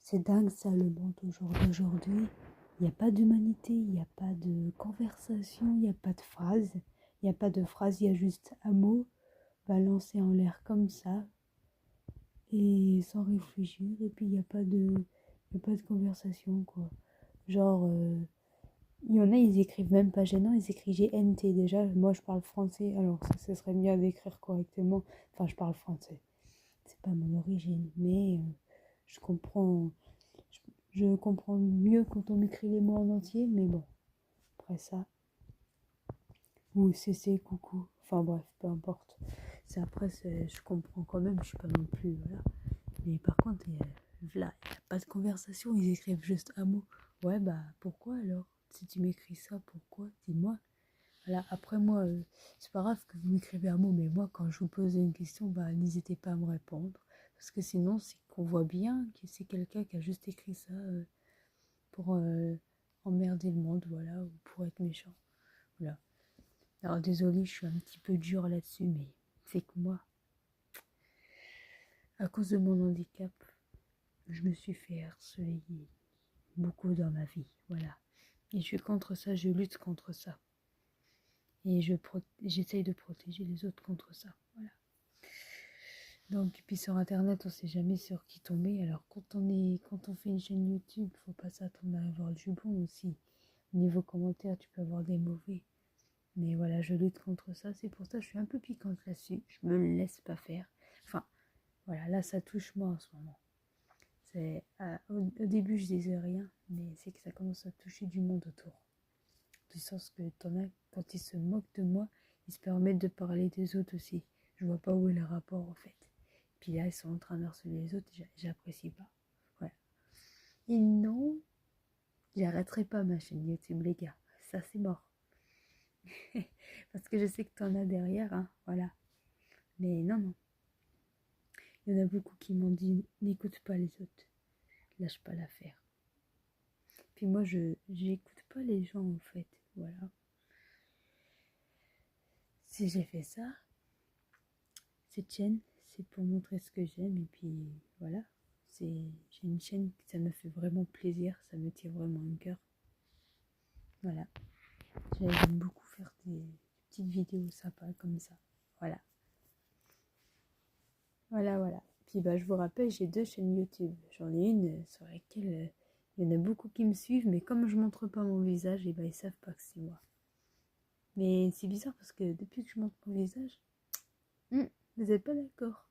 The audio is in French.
C'est dingue ça, le monde d'aujourd'hui. Il n'y a pas d'humanité, il n'y a pas de conversation, il n'y a pas de phrase. Il n'y a pas de phrase, il y a juste un mot balancé en l'air comme ça et sans réfléchir. Et puis il y a pas de conversation quoi. Genre, il y en a, ils écrivent même pas gênant, ils écrivent GNT déjà. Moi je parle français, alors ça serait mieux d'écrire correctement. Enfin, je parle français. C'est pas mon origine, mais je comprends. Je comprends mieux quand on m'écrit les mots en entier, mais bon, après ça, ou CC, coucou, enfin bref, peu importe. C'est après, je comprends quand même, je suis pas non plus, voilà. Mais par contre, il y a pas de conversation, ils écrivent juste un mot. Ouais, bah pourquoi alors? Si tu m'écris ça, pourquoi? Dis-moi. Voilà, après moi, c'est pas grave que vous m'écrivez un mot, mais moi, quand je vous pose une question, bah n'hésitez pas à me répondre. Parce que sinon, c'est qu'on voit bien que c'est quelqu'un qui a juste écrit ça pour emmerder le monde, voilà, ou pour être méchant. Voilà. Alors désolée, je suis un petit peu dure là-dessus, mais c'est que moi, à cause de mon handicap, je me suis fait harceler beaucoup dans ma vie, voilà. Et je suis contre ça, je lutte contre ça. Et j'essaye de protéger les autres contre ça, voilà. Donc, puis sur internet, on sait jamais sur qui tomber. Alors quand on fait une chaîne YouTube, faut pas s'attendre à avoir du bon aussi. Niveau commentaire, tu peux avoir des mauvais. Mais voilà, je lutte contre ça. C'est pour ça que je suis un peu piquante là-dessus. Je me laisse pas faire. Enfin, voilà, là, ça touche moi en ce moment. Au début, je disais rien, mais c'est que ça commence à toucher du monde autour. Du sens que t'en as, quand ils se moquent de moi, ils se permettent de parler des autres aussi. Je vois pas où est le rapport en fait. Puis là, ils sont en train de harceler les autres, j'apprécie pas. Voilà. Et non, j'arrêterai pas ma chaîne YouTube, les gars. Ça, c'est mort. Parce que je sais que t'en as derrière, hein, voilà. Mais non, non. Il y en a beaucoup qui m'ont dit n'écoute pas les autres, lâche pas l'affaire. Puis moi, j'écoute pas les gens en fait, voilà. Si j'ai fait ça, cette chaîne, c'est pour montrer ce que j'aime et puis voilà. J'ai une chaîne, ça me fait vraiment plaisir, ça me tire vraiment un cœur. Voilà. J'aime beaucoup faire des petites vidéos sympas comme ça. Voilà. Voilà, voilà. Puis bah, je vous rappelle, j'ai 2 chaînes YouTube. J'en ai une sur laquelle il y en a beaucoup qui me suivent, mais comme je montre pas mon visage, et bah, ils savent pas que c'est moi. Mais c'est bizarre parce que depuis que je montre mon visage, vous n'êtes pas d'accord.